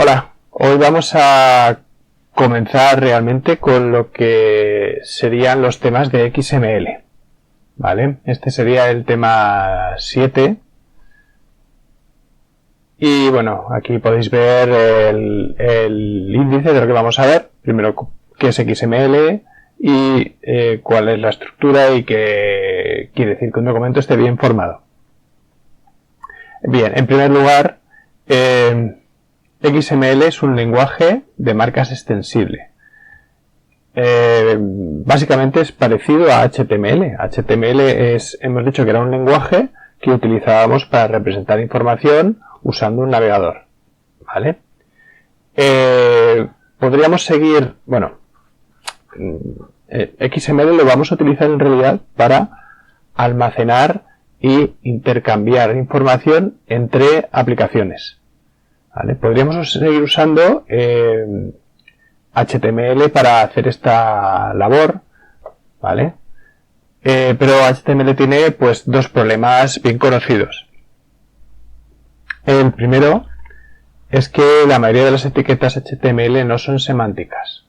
Hola, hoy vamos a comenzar realmente con lo que serían los temas de XML. ¿Vale? Este sería el tema 7. Y bueno, aquí podéis ver el índice de lo que vamos a ver. Primero, qué es XML y cuál es la estructura y qué quiere decir que un documento esté bien formado. Bien, en primer lugar, XML es un lenguaje de marcas extensible. Básicamente es parecido a HTML. HTML hemos dicho que era un lenguaje que utilizábamos para representar información usando un navegador. ¿Vale? Podríamos seguir, bueno, XML lo vamos a utilizar en realidad para almacenar y intercambiar información entre aplicaciones. ¿Vale? Podríamos seguir usando HTML para hacer esta labor, ¿vale? Pero HTML tiene pues dos problemas bien conocidos. El primero es que la mayoría de las etiquetas HTML no son semánticas.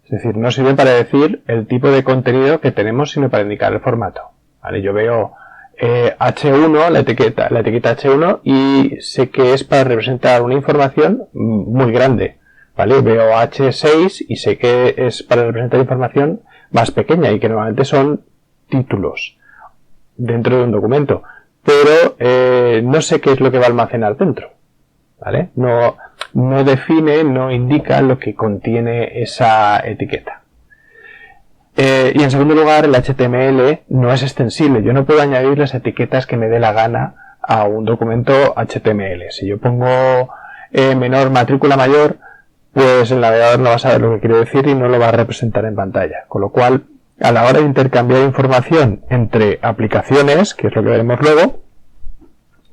Es decir, no sirven para decir el tipo de contenido que tenemos, sino para indicar el formato. ¿Vale? Yo veo H1, la etiqueta H1, y sé que es para representar una información muy grande. ¿Vale? Veo H6 y sé que es para representar información más pequeña y que normalmente son títulos dentro de un documento. Pero no sé qué es lo que va a almacenar dentro. ¿Vale? No define, no indica lo que contiene esa etiqueta. Y en segundo lugar, el HTML no es extensible. Yo no puedo añadir las etiquetas que me dé la gana a un documento HTML. Si yo pongo menor matrícula mayor, pues el navegador no va a saber lo que quiero decir y no lo va a representar en pantalla. Con lo cual, a la hora de intercambiar información entre aplicaciones, que es lo que veremos luego,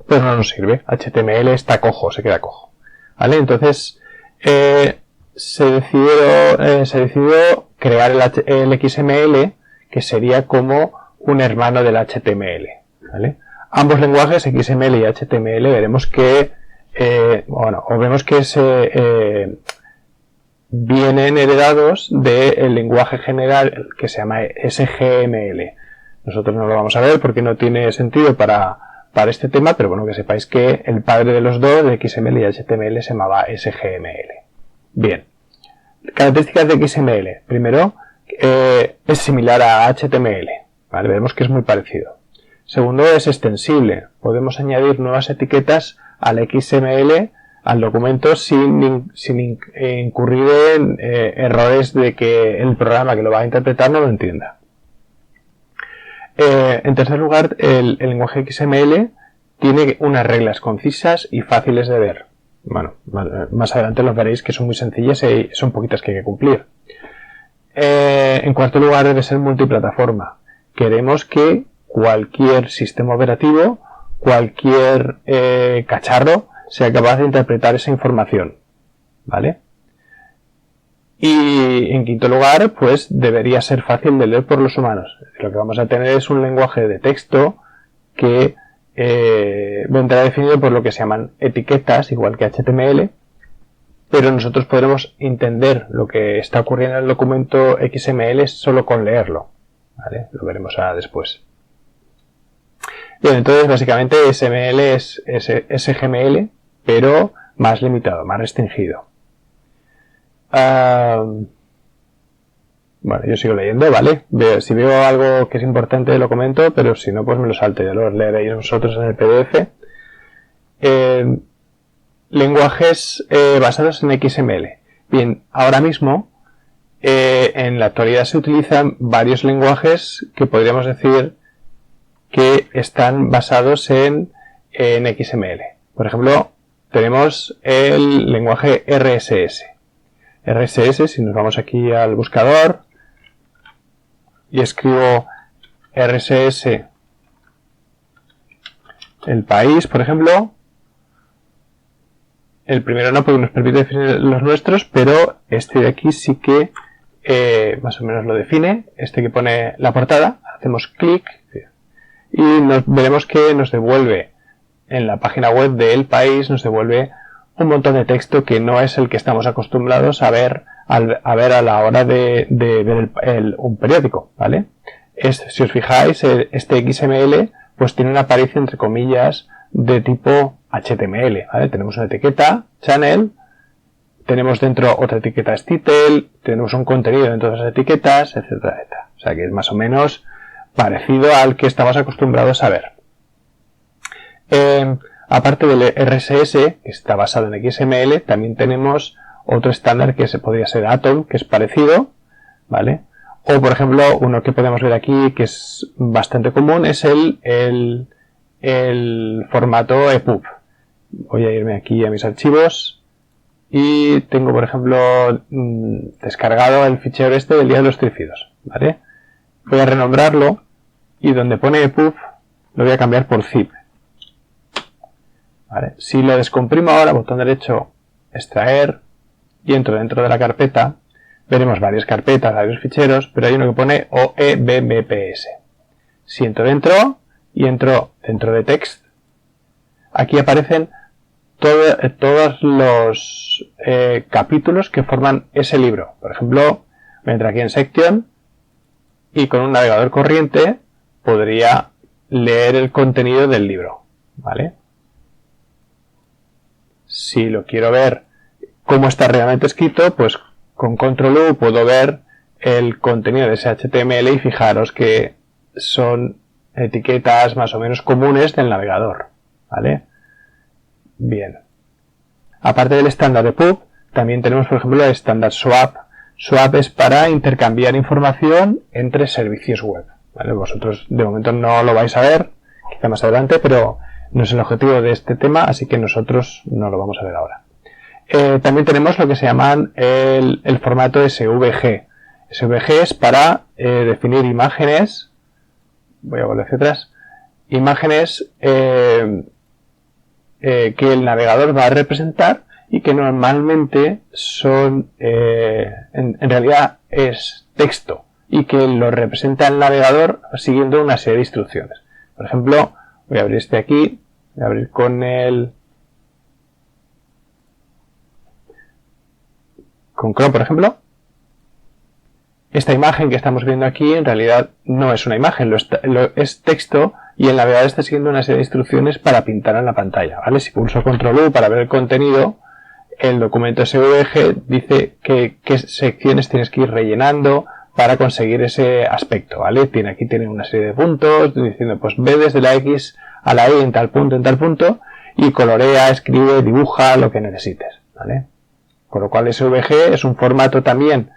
pues no nos sirve. HTML está cojo, se queda cojo. ¿Vale? Entonces, se decidió crear el XML, que sería como un hermano del HTML. ¿Vale? Ambos lenguajes, XML y HTML, veremos que vienen heredados del lenguaje general que se llama SGML. Nosotros no lo vamos a ver porque no tiene sentido para este tema, pero bueno, que sepáis que el padre de los dos, de XML y HTML, se llamaba SGML. Bien. Características de XML. Primero, es similar a HTML. ¿Vale? Vemos que es muy parecido. Segundo, es extensible. Podemos añadir nuevas etiquetas al XML, al documento, sin incurrir en errores de que el programa que lo va a interpretar no lo entienda. En tercer lugar, el lenguaje XML tiene unas reglas concisas y fáciles de ver. Bueno, más adelante los veréis que son muy sencillas y son poquitas que hay que cumplir. En cuarto lugar, debe ser multiplataforma. Queremos que cualquier sistema operativo, cualquier cacharro, sea capaz de interpretar esa información. ¿Vale? Y en quinto lugar, pues debería ser fácil de leer por los humanos. Lo que vamos a tener es un lenguaje de texto que vendrá definido por lo que se llaman etiquetas, igual que HTML, pero nosotros podremos entender lo que está ocurriendo en el documento XML solo con leerlo. ¿Vale? Lo veremos después. Bien, entonces básicamente XML es SGML, pero más limitado, más restringido. Bueno, yo sigo leyendo, ¿vale? Si veo algo que es importante lo comento, pero si no, pues me lo salto, ya lo leeréis vosotros en el PDF. Lenguajes basados en XML. Bien, ahora mismo, en la actualidad se utilizan varios lenguajes que podríamos decir que están basados en XML. Por ejemplo, tenemos el lenguaje RSS. RSS, si nos vamos aquí al buscador y escribo RSS el país, por ejemplo, el primero no, porque nos permite definir los nuestros, pero este de aquí sí que más o menos lo define. Este que pone la portada, hacemos clic y veremos que nos devuelve en la página web del país, nos devuelve un montón de texto que no es el que estamos acostumbrados a ver a la hora de ver un periódico, ¿vale? Si os fijáis, este XML pues tiene una apariencia entre comillas de tipo HTML, ¿vale? Tenemos una etiqueta, channel, tenemos dentro otra etiqueta title, tenemos un contenido dentro de esas etiquetas, etcétera, etcétera. O sea que es más o menos parecido al que estamos acostumbrados a ver. Aparte del RSS, que está basado en XML, también tenemos otro estándar que podría ser Atom, que es parecido, ¿vale? O, por ejemplo, uno que podemos ver aquí, que es bastante común, es el formato EPUB. Voy a irme aquí a mis archivos y tengo, por ejemplo, descargado el fichero este del Día de los Trífidos, ¿vale? Voy a renombrarlo y donde pone EPUB lo voy a cambiar por zip. ¿Vale? Si lo descomprimo ahora, botón derecho, extraer, y entro dentro de la carpeta, veremos varias carpetas, varios ficheros, pero hay uno que pone OEBMPS. Si entro dentro y entro dentro de text, aquí aparecen todos los capítulos que forman ese libro. Por ejemplo, me entro aquí en Section y con un navegador corriente podría leer el contenido del libro, ¿vale? Si lo quiero ver cómo está realmente escrito, pues con Control U puedo ver el contenido de ese HTML y fijaros que son etiquetas más o menos comunes del navegador, ¿vale? Bien. Aparte del estándar de PUB, también tenemos, por ejemplo, el estándar SWAP. SWAP es para intercambiar información entre servicios web, ¿vale? Vosotros de momento no lo vais a ver, quizá más adelante, pero no es el objetivo de este tema, así que nosotros no lo vamos a ver ahora. También tenemos lo que se llaman el formato SVG. SVG es para definir imágenes, voy a volver hacia atrás, imágenes que el navegador va a representar y que normalmente son, en realidad es texto y que lo representa el navegador siguiendo una serie de instrucciones. Por ejemplo, voy a abrir este aquí, voy a abrir con Chrome, por ejemplo. Esta imagen que estamos viendo aquí en realidad no es una imagen, es texto y el navegador está siguiendo una serie de instrucciones para pintar en la pantalla, ¿vale? Si pulso Control U para ver el contenido, el documento SVG dice qué secciones tienes que ir rellenando para conseguir ese aspecto, ¿vale? Aquí tiene una serie de puntos diciendo, pues ve desde la X a la Y en tal punto, y colorea, escribe, dibuja lo que necesites, ¿vale? Con lo cual SVG es un formato también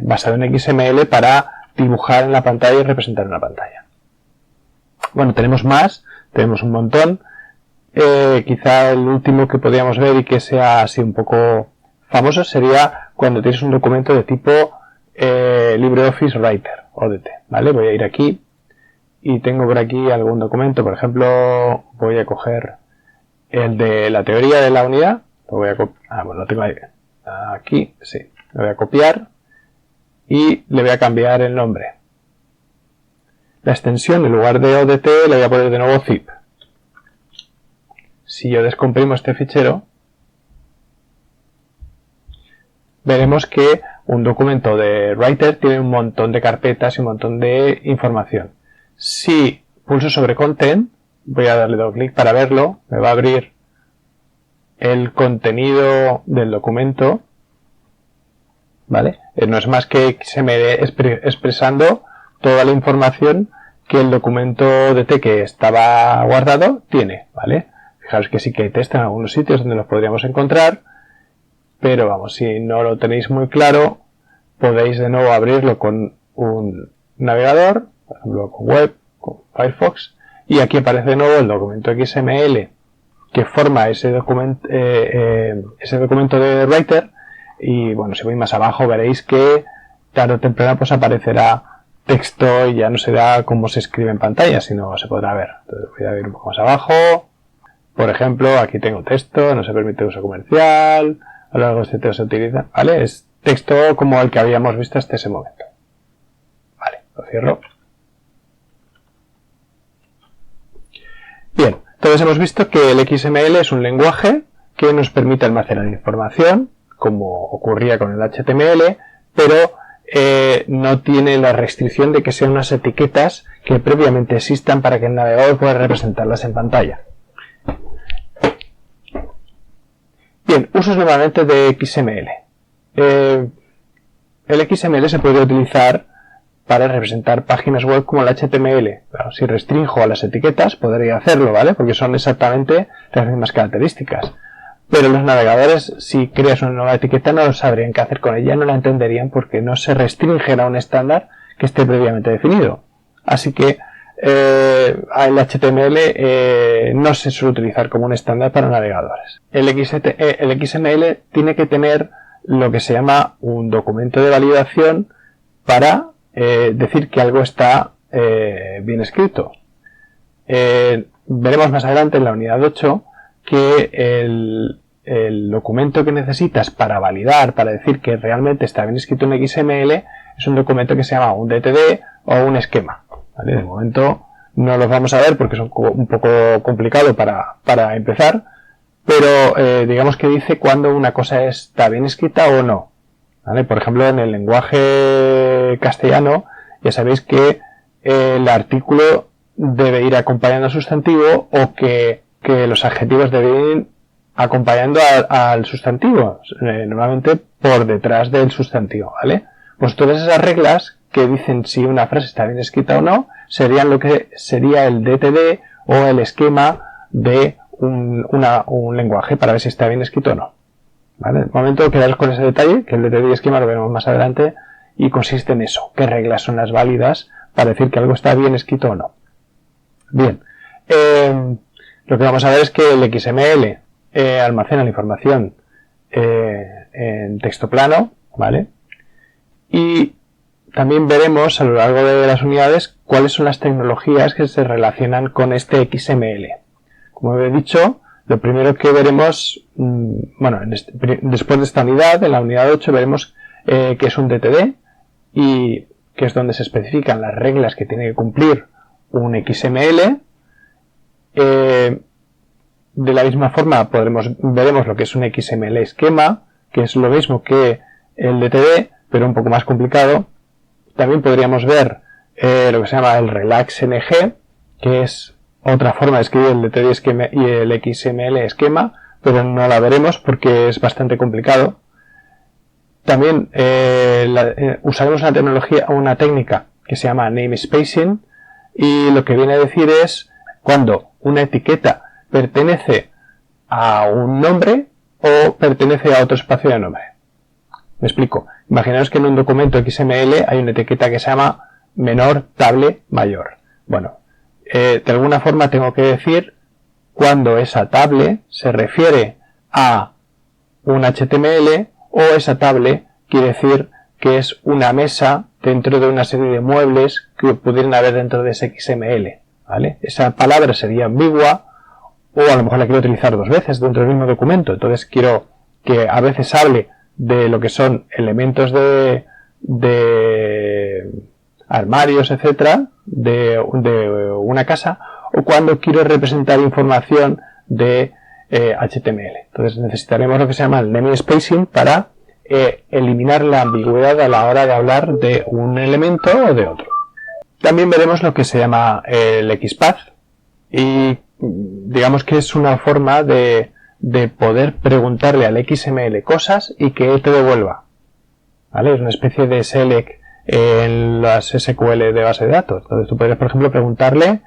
basado en XML para dibujar en la pantalla y representar en la pantalla. Bueno, tenemos más, tenemos un montón. Quizá el último que podríamos ver y que sea así un poco famoso sería cuando tienes un documento de tipo LibreOffice Writer, ODT, ¿vale? Voy a ir aquí y tengo por aquí algún documento, por ejemplo, voy a coger el de la teoría de la unidad, lo voy a bueno, lo tengo ahí, aquí, sí, lo voy a copiar y le voy a cambiar el nombre. La extensión, en lugar de ODT, le voy a poner de nuevo zip. Si yo descomprimo este fichero, veremos que un documento de Writer tiene un montón de carpetas y un montón de información. Si pulso sobre Content, voy a darle doble clic para verlo, me va a abrir el contenido del documento, ¿vale? No es más que XML expresando toda la información que el documento DT que estaba guardado tiene, ¿vale? Fijaros que sí que hay texto en algunos sitios donde los podríamos encontrar, pero vamos, si no lo tenéis muy claro, podéis de nuevo abrirlo con un navegador, por ejemplo con web, con Firefox, y aquí aparece de nuevo el documento XML que forma ese documento de Writer, y bueno, si voy más abajo veréis que tarde o temprano pues aparecerá texto y ya no será como se escribe en pantalla, sino se podrá ver. Entonces voy a ir un poco más abajo. Por ejemplo, aquí tengo texto, no se permite uso comercial, a lo largo de este texto se utiliza, ¿vale? Es texto como el que habíamos visto hasta ese momento. Vale, lo cierro. Bien, entonces hemos visto que el XML es un lenguaje que nos permite almacenar información, como ocurría con el HTML, pero no tiene la restricción de que sean unas etiquetas que previamente existan para que el navegador pueda representarlas en pantalla. Bien, usos nuevamente de XML. El XML se puede utilizar para representar páginas web como el HTML. Claro, si restringo a las etiquetas podría hacerlo, ¿vale? Porque son exactamente las mismas características. Pero los navegadores, si creas una nueva etiqueta, no sabrían qué hacer con ella, no la entenderían porque no se restringen a un estándar que esté previamente definido. Así que el HTML no se suele utilizar como un estándar para navegadores. El XML tiene que tener lo que se llama un documento de validación para decir que algo está bien escrito. Veremos más adelante en la unidad 8 que el documento que necesitas para validar, para decir que realmente está bien escrito en XML, es un documento que se llama un DTD o un esquema. ¿Vale? De momento no los vamos a ver porque es un poco complicado para empezar, pero digamos que dice cuando una cosa está bien escrita o no. ¿Vale? Por ejemplo, en el lenguaje castellano ya sabéis que el artículo debe ir acompañando al sustantivo o que los adjetivos deben ir acompañando al sustantivo, normalmente por detrás del sustantivo, ¿vale? Pues todas esas reglas que dicen si una frase está bien escrita o no serían lo que sería el DTD o el esquema de un lenguaje para ver si está bien escrito o no. ¿Vale? De momento quedaros con ese detalle, que el DTD y esquema lo veremos más adelante, y consiste en eso, qué reglas son las válidas para decir que algo está bien escrito o no. Bien, lo que vamos a ver es que el XML almacena la información en texto plano, ¿vale? Y también veremos a lo largo de las unidades cuáles son las tecnologías que se relacionan con este XML. Como he dicho, lo primero que veremos, después de esta unidad, en la unidad 8, veremos que es un DTD y que es donde se especifican las reglas que tiene que cumplir un XML. De la misma forma veremos lo que es un XML esquema, que es lo mismo que el DTD, pero un poco más complicado. También podríamos ver lo que se llama el RelaxNG, que es otra forma de escribir el DTD esquema y el XML esquema, pero no la veremos porque es bastante complicado. También usaremos una técnica que se llama namespacing, y lo que viene a decir es cuando una etiqueta pertenece a un nombre o pertenece a otro espacio de nombre. Me explico. Imaginaos que en un documento XML hay una etiqueta que se llama menor table mayor. Bueno, de alguna forma tengo que decir cuando esa table se refiere a un HTML o esa table quiere decir que es una mesa dentro de una serie de muebles que pudieran haber dentro de ese XML. ¿Vale? Esa palabra sería ambigua o a lo mejor la quiero utilizar dos veces dentro del mismo documento. Entonces quiero que a veces hable de lo que son elementos de armarios, etcétera, de una casa, o cuando quiero representar información de HTML. Entonces necesitaremos lo que se llama el namespacing para eliminar la ambigüedad a la hora de hablar de un elemento o de otro. También veremos lo que se llama el XPath, y digamos que es una forma de poder preguntarle al XML cosas y que él te devuelva. ¿Vale? Es una especie de select en las SQL de base de datos. Entonces tú podrías, por ejemplo, preguntarle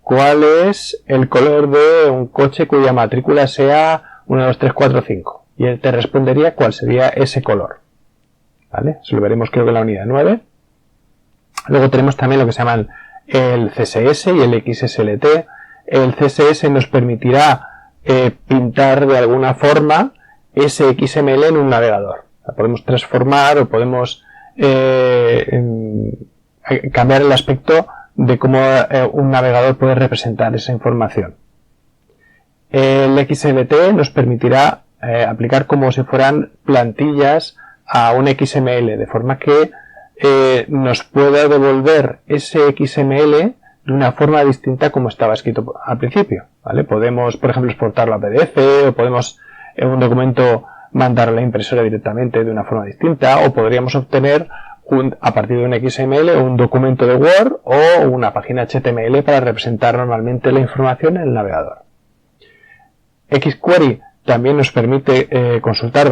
cuál es el color de un coche cuya matrícula sea 1, 2, 3, 4, 5. Y él te respondería cuál sería ese color. ¿Vale? Eso lo veremos creo que en la unidad 9. Luego tenemos también lo que se llaman el CSS y el XSLT. El CSS nos permitirá pintar de alguna forma ese XML en un navegador. O sea, podemos transformar o podemos cambiar el aspecto de cómo un navegador puede representar esa información. El XLT nos permitirá aplicar como si fueran plantillas a un XML, de forma que nos pueda devolver ese XML de una forma distinta como estaba escrito al principio, ¿vale? Podemos, por ejemplo, exportarlo a PDF o podemos un documento mandarlo a la impresora directamente de una forma distinta, o podríamos obtener a partir de un XML un documento de Word o una página HTML para representar normalmente la información en el navegador. XQuery también nos permite consultar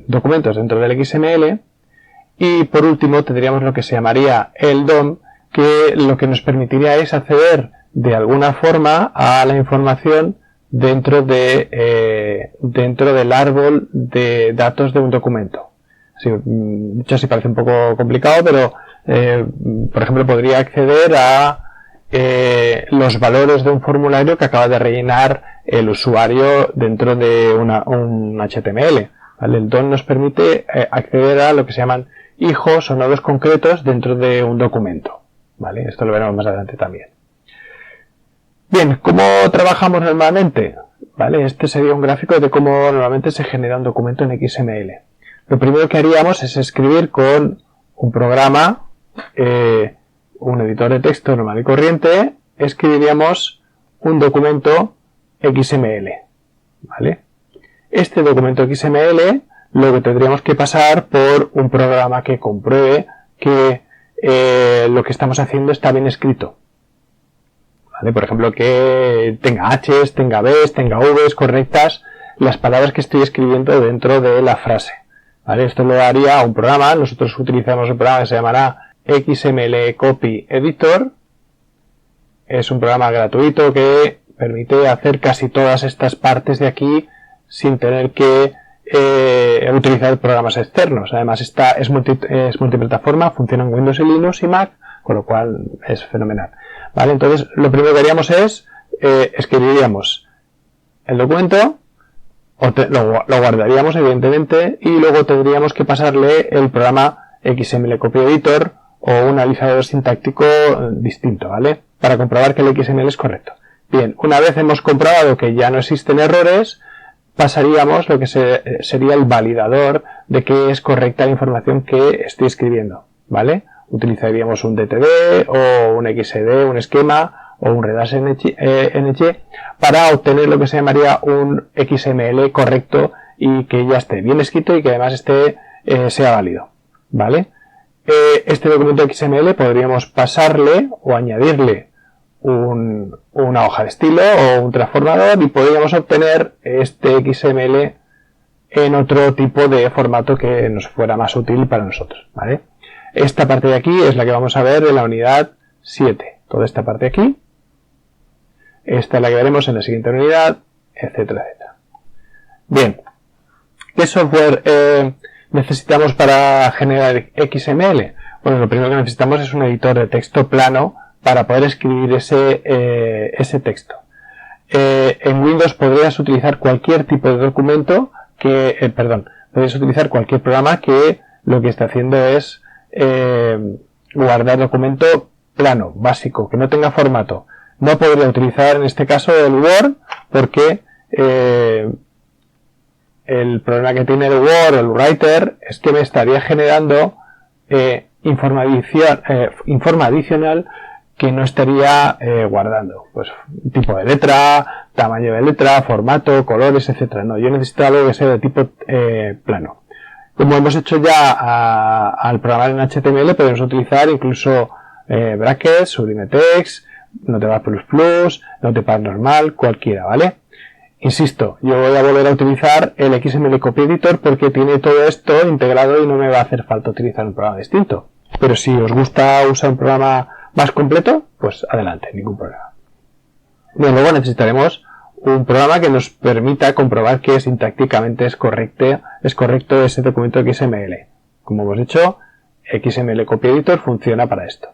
documentos dentro del XML. Y por último tendríamos lo que se llamaría el DOM, que lo que nos permitiría es acceder de alguna forma a la información dentro del árbol de datos de un documento. Dicho así parece un poco complicado, pero por ejemplo podría acceder a los valores de un formulario que acaba de rellenar el usuario dentro de un HTML. ¿Vale? El DOM nos permite acceder a lo que se llaman hijos o nodos concretos dentro de un documento. ¿Vale? Esto lo veremos más adelante también. Bien, ¿cómo trabajamos normalmente? ¿Vale? Este sería un gráfico de cómo normalmente se genera un documento en XML. Lo primero que haríamos es escribir con un programa, un editor de texto normal y corriente, escribiríamos un documento XML. ¿Vale? Este documento XML lo que tendríamos que pasar por un programa que compruebe que lo que estamos haciendo está bien escrito. ¿Vale? Por ejemplo, que tenga H's, tenga B's, tenga V's correctas las palabras que estoy escribiendo dentro de la frase. ¿Vale? Esto lo haría un programa. Nosotros utilizamos un programa que se llamará XML Copy Editor. Es un programa gratuito que permite hacer casi todas estas partes de aquí sin tener que utilizar programas externos. Además es multiplataforma, funciona en Windows y Linux y Mac, con lo cual es fenomenal. ¿Vale? Entonces lo primero que haríamos es escribiríamos el documento, lo guardaríamos evidentemente, y luego tendríamos que pasarle el programa XML Copy Editor o un analizador sintáctico distinto, ¿vale? Para comprobar que el XML es correcto. Bien, una vez hemos comprobado que ya no existen errores, pasaríamos lo que sería el validador de que es correcta la información que estoy escribiendo, ¿vale? Utilizaríamos un DTD o un XD, un esquema o un redash-ng para obtener lo que se llamaría un XML correcto y que ya esté bien escrito y que además sea válido, ¿vale? Este documento XML podríamos pasarle o añadirle una hoja de estilo o un transformador y podríamos obtener este XML en otro tipo de formato que nos fuera más útil para nosotros, ¿vale? Esta parte de aquí es la que vamos a ver en la unidad 7. Toda esta parte de aquí. Esta es la que veremos en la siguiente unidad, etcétera, etcétera. Bien. ¿Qué software necesitamos para generar XML? Bueno, lo primero que necesitamos es un editor de texto plano para poder escribir ese texto. En Windows podrías utilizar cualquier tipo de documento podrías utilizar cualquier programa que lo que está haciendo es guardar documento plano, básico, que no tenga formato. No podría utilizar en este caso el Word porque el problema que tiene el Word o el Writer es que me estaría generando informe adicional que no estaría guardando. Pues tipo de letra, tamaño de letra, formato, colores, etcétera. No, yo necesito algo que sea de tipo plano. Como hemos hecho ya al programar en HTML, podemos utilizar incluso brackets, Sublime Text, Notepad++, Notepad normal, cualquiera, ¿vale? Insisto, yo voy a volver a utilizar el XML Copy Editor porque tiene todo esto integrado y no me va a hacer falta utilizar un programa distinto. Pero si os gusta usar un programa más completo, pues adelante, ningún problema. Bien, luego necesitaremos un programa que nos permita comprobar que sintácticamente es correcto ese documento XML. Como hemos dicho, XML Copy Editor funciona para esto.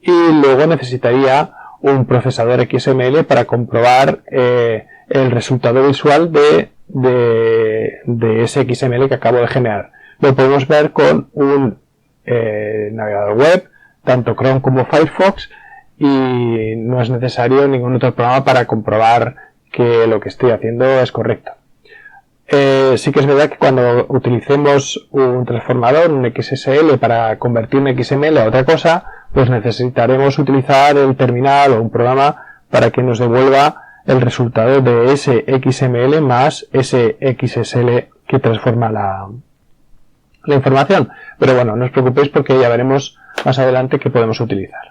Y luego necesitaría un procesador XML para comprobar el resultado visual de ese XML que acabo de generar. Lo podemos ver con un navegador web, tanto Chrome como Firefox, y no es necesario ningún otro programa para comprobar que lo que estoy haciendo es correcto. Sí que es verdad que cuando utilicemos un transformador, un XSL, para convertir un XML a otra cosa, pues necesitaremos utilizar el terminal o un programa para que nos devuelva el resultado de ese XML más ese XSL que transforma la información. Pero bueno, no os preocupéis porque ya veremos más adelante qué podemos utilizar.